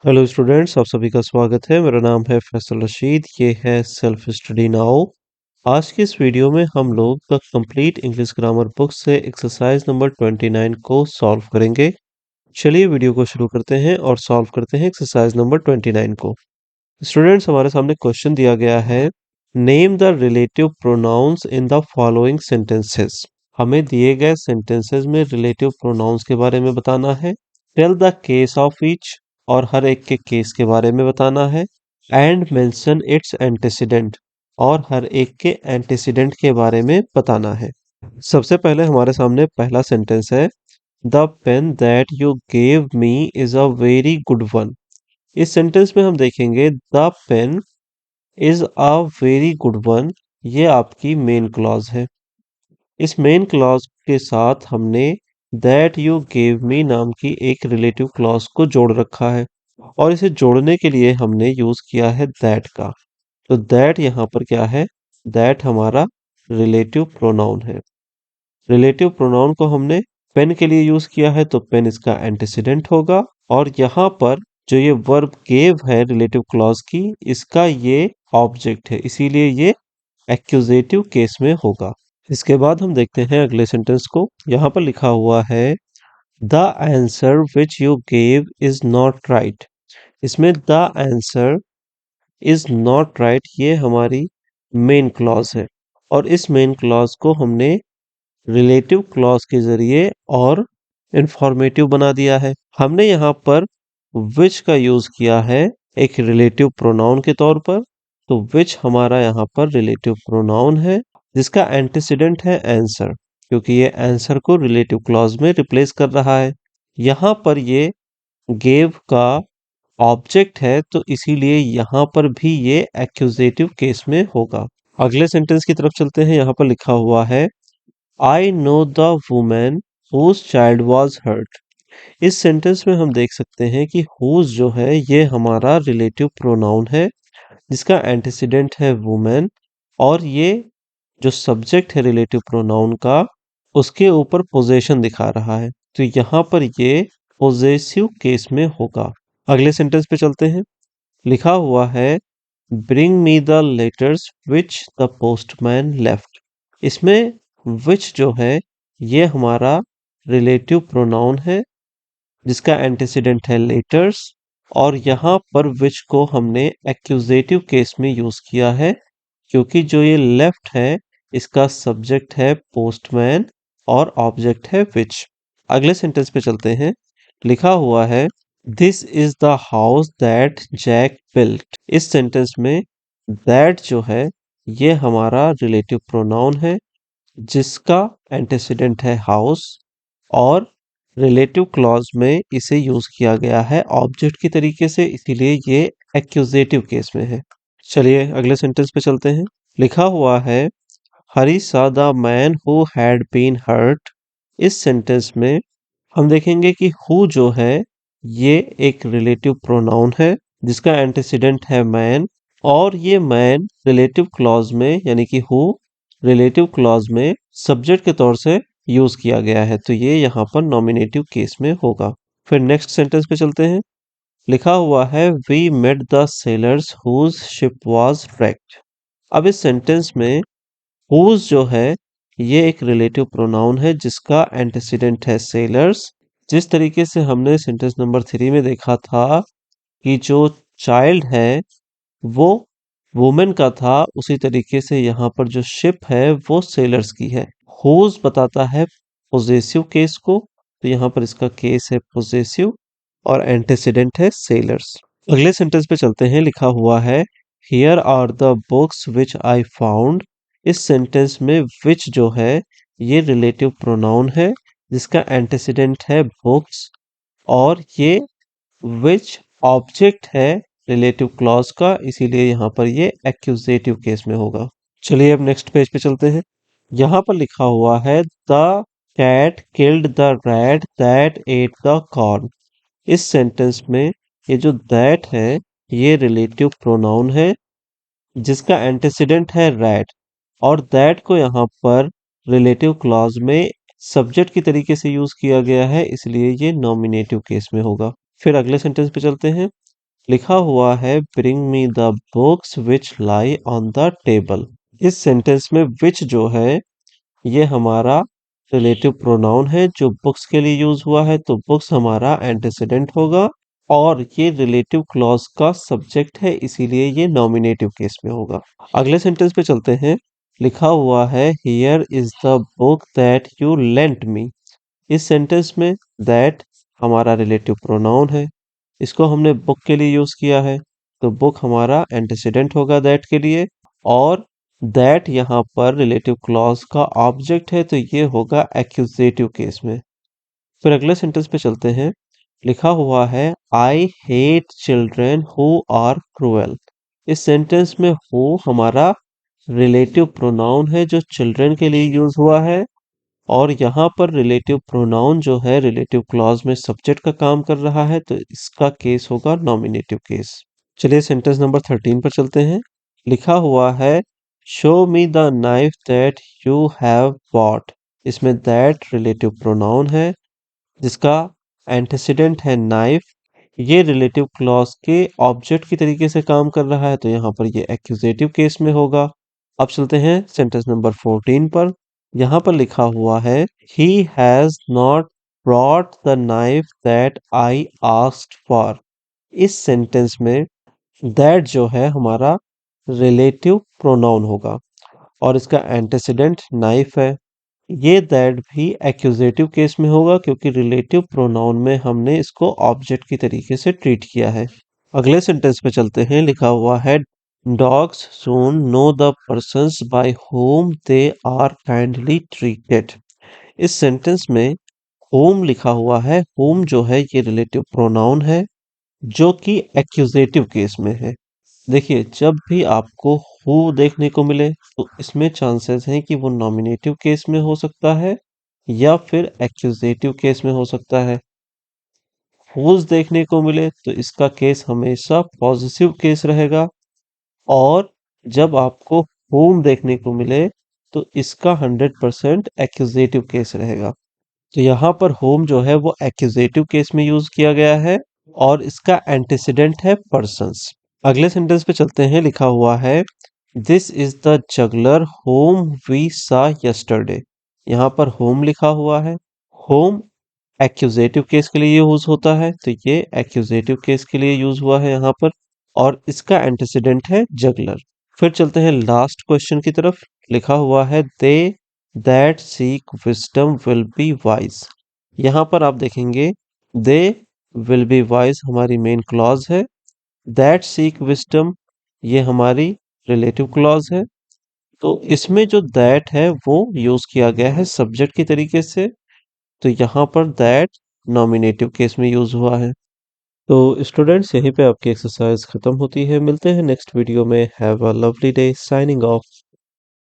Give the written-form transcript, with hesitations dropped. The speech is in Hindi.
हेलो स्टूडेंट्स, आप सभी का स्वागत है। मेरा नाम है फैसल रशीद। ये है सेल्फ स्टडी नाउ। आज की इस वीडियो में हम लोग the complete English grammar book से एक्सरसाइज नंबर 29 को सॉल्व करेंगे। चलिए वीडियो को शुरू करते हैं और सॉल्व करते हैं एक्सरसाइज नंबर 29 को। स्टूडेंट्स, हमारे सामने क्वेश्चन दिया गया है, name the relative pronouns in the following sentences. हमें दिए गए सेंटेंसेस में रिलेटिव प्रोनाउंस के बारे में बताना है। Tell the case of each, और हर एक के केस के बारे में बताना है। एंड मेंशन इट्स एंटीसीडेंट, और हर एक के एंटीसीडेंट के बारे में बताना है। सबसे पहले हमारे सामने पहला सेंटेंस है, the pen that you gave me is a very good one. इस सेंटेंस में हम देखेंगे the pen is a very good one, ये आपकी मेन क्लॉज है। इस मेन क्लॉज के साथ हमने दैट यू गेव मी नाम की एक रिलेटिव क्लॉज को जोड़ रखा है, और इसे जोड़ने के लिए हमने यूज किया है दैट का। तो दैट यहाँ पर क्या है? दैट हमारा रिलेटिव प्रोनाउन है। रिलेटिव प्रोनाउन को हमने पेन के लिए यूज किया है, तो पेन इसका एंटीसीडेंट होगा। और यहाँ पर जो ये वर्ब गेव है रिलेटिव क्लॉज की, इसका ये ऑब्जेक्ट है, इसीलिए ये एक्यूजेटिव केस में होगा। इसके बाद हम देखते हैं अगले सेंटेंस को। यहाँ पर लिखा हुआ है, the answer which you gave is not right. इसमें the answer is not right, ये हमारी मेन क्लॉज है, और इस मेन क्लॉज को हमने रिलेटिव क्लॉज के जरिए और इंफॉर्मेटिव बना दिया है। हमने यहाँ पर विच का यूज किया है एक रिलेटिव प्रोनाउन के तौर पर। तो विच हमारा यहाँ पर रिलेटिव प्रोनाउन है, जिसका एंटीसीडेंट है आंसर, क्योंकि ये आंसर को रिलेटिव क्लॉज में रिप्लेस कर रहा है। यहाँ पर ये गेव का ऑब्जेक्ट है, तो इसीलिए यहाँ पर भी ये एक्यूजेटिव केस में होगा। अगले सेंटेंस की तरफ चलते हैं। यहाँ पर लिखा हुआ है, I know the women whose child was hurt. इस सेंटेंस में हम देख सकते हैं कि हुज जो है ये हमारा रिलेटिव प्रोनाउन है, जिसका एंटीसीडेंट है वुमेन, और ये जो सब्जेक्ट है रिलेटिव प्रोनाउन का, उसके ऊपर पोजेशन दिखा रहा है, तो यहाँ पर ये पोजेसिव केस में होगा। अगले सेंटेंस पे चलते हैं। लिखा हुआ है, bring me the letters which the postman left. इसमें विच जो है ये हमारा रिलेटिव प्रोनाउन है, जिसका एंटीसीडेंट है लेटर्स, और यहाँ पर विच को हमने एक्यूजेटिव केस में यूज किया है, क्योंकि जो ये लेफ्ट है इसका सब्जेक्ट है पोस्टमैन और ऑब्जेक्ट है विच। अगले सेंटेंस पे चलते हैं। लिखा हुआ है, this is the house that Jack built. इस सेंटेंस में दैट जो है ये हमारा रिलेटिव प्रोनाउन है, जिसका एंटीसीडेंट है हाउस, और रिलेटिव क्लॉज में इसे यूज किया गया है ऑब्जेक्ट की तरीके से, इसीलिए ये एक्यूजेटिव केस में है। चलिए अगले सेंटेंस पे चलते हैं। लिखा हुआ है, Harry saw the man who had been hurt. इस सेंटेंस में हम देखेंगे कि हु जो है ये एक रिलेटिव प्रोनाउन है, जिसका एंटीसीडेंट है मैन, और ये मैन रिलेटिव क्लॉज में यानी कि हु रिलेटिव क्लॉज में सब्जेक्ट के तौर से यूज किया गया है, तो ये यहाँ पर नॉमिनेटिव केस में होगा। फिर नेक्स्ट सेंटेंस पे चलते हैं। लिखा हुआ है, we met the sailors whose ship was wrecked। अब इस सेंटेंस में हुज जो है ये एक रिलेटिव प्रोनाउन है, जिसका एंटीसीडेंट है सेलर्स। जिस तरीके से हमने सेंटेंस नंबर 3 में देखा था कि जो चाइल्ड है वो वुमेन का था, उसी तरीके से यहाँ पर जो शिप है वो सेलर्स की है। हुज बताता है पोजेसिव केस को, तो यहाँ पर इसका केस है पोजेसिव, और एंटीसीडेंट है सेलर्स। अगले सेंटेंस पे चलते हैं। लिखा हुआ है, here are the books which I found. इस सेंटेंस में विच जो है ये रिलेटिव प्रोनाउन है, जिसका एंटीसीडेंट है बुक्स, और ये विच ऑब्जेक्ट है रिलेटिव क्लॉज का, इसीलिए यहाँ पर ये एक्यूजेटिव केस में होगा। चलिए अब नेक्स्ट पेज पे चलते हैं। यहाँ पर लिखा हुआ है, the cat killed the rat that ate the corn. इस सेंटेंस में ये जो दैट है ये रिलेटिव प्रोनाउन है, जिसका एंटीसीडेंट है रैट, और दैट को यहाँ पर रिलेटिव क्लॉज में सब्जेक्ट की तरीके से यूज किया गया है, इसलिए ये नॉमिनेटिव केस में होगा। फिर अगले सेंटेंस पे चलते हैं। लिखा हुआ है bring me the books which lie on the table. इस सेंटेंस में विच जो है ये हमारा रिलेटिव प्रोनाउन है जो बुक्स के लिए यूज हुआ है, तो बुक्स हमारा एंटीसीडेंट होगा और ये रिलेटिव क्लॉज का सब्जेक्ट है, इसीलिए ये नॉमिनेटिव केस में होगा। अगले सेंटेंस पे चलते हैं। लिखा हुआ है here is the book that you lent me. इस सेंटेंस में दैट हमारा रिलेटिव प्रोनाउन है, इसको हमने बुक के लिए यूज किया है, तो बुक हमारा एंटीसीडेंट होगा दैट के लिए, और दैट यहाँ पर रिलेटिव क्लॉज का ऑब्जेक्ट है, तो ये होगा एक्यूजेटिव केस में। फिर अगले सेंटेंस पे चलते हैं। लिखा हुआ है I hate children who are cruel. इस सेंटेंस में हु हमारा रिलेटिव प्रोनाउन है जो चिल्ड्रेन के लिए यूज हुआ है, और यहाँ पर रिलेटिव प्रोनाउन जो है रिलेटिव क्लॉज में सब्जेक्ट का काम कर रहा है, तो इसका केस होगा नॉमिनेटिव केस। चलिए सेंटेंस नंबर 13 पर चलते हैं। लिखा हुआ है show me the knife that you have bought. इसमें दैट रिलेटिव प्रोनाउन है जिसका एंटीसीडेंट है नाइफ, ये रिलेटिव क्लॉज के ऑब्जेक्ट की तरीके से काम कर रहा है, तो यहाँ पर ये एक्यूजेटिव केस में होगा। अब चलते हैं सेंटेंस नंबर 14 पर। यहाँ पर लिखा हुआ है he has not brought the knife that I asked for. इस सेंटेंस में दैट जो है हमारा रिलेटिव प्रोनाउन होगा और इसका एंटीसीडेंट नाइफ है। ये दैट भी एक्यूजेटिव केस में होगा क्योंकि रिलेटिव प्रोनाउन में हमने इसको ऑब्जेक्ट की तरीके से ट्रीट किया है। अगले सेंटेंस पे चलते हैं। लिखा हुआ है dogs soon know the persons by whom they are kindly treated. इस सेंटेंस में whom लिखा हुआ है, whom जो है ये रिलेटिव प्रोनाउन है जो कि एक्यूजेटिव केस में है। देखिए जब भी आपको हु देखने को मिले तो इसमें चांसेस हैं कि वो नॉमिनेटिव केस में हो सकता है या फिर एक्यूजेटिव केस में हो सकता है। हुज देखने को मिले तो इसका केस हमेशा पॉजिटिव केस रहेगा, और जब आपको होम देखने को मिले तो इसका 100% एक्यूजेटिव केस रहेगा। तो यहाँ पर होम जो है वो एक्यूजेटिव केस में यूज किया गया है और इसका एंटीसीडेंट है पर्सन्स। अगले सेंटेंस पे चलते हैं। लिखा हुआ है this is the juggler whom we saw yesterday. यहाँ पर होम लिखा हुआ है, होम एक्यूजेटिव केस के लिए यूज होता है, तो ये एक्यूजेटिव केस के लिए यूज हुआ है यहाँ पर, और इसका एंटीसीडेंट है जगलर। फिर चलते हैं लास्ट क्वेश्चन की तरफ। लिखा हुआ है they that seek wisdom will be wise. यहाँ पर आप देखेंगे दे विल बी वाइज हमारी मेन क्लॉज है, दैट सीक विजडम ये हमारी रिलेटिव क्लॉज है, तो इसमें जो दैट है वो यूज किया गया है सब्जेक्ट की तरीके से, तो यहाँ पर दैट नॉमिनेटिव केस में यूज हुआ है। तो स्टूडेंट्स यहीं पे आपकी एक्सरसाइज खत्म होती है। मिलते हैं नेक्स्ट वीडियो में। Have a lovely day. Signing off.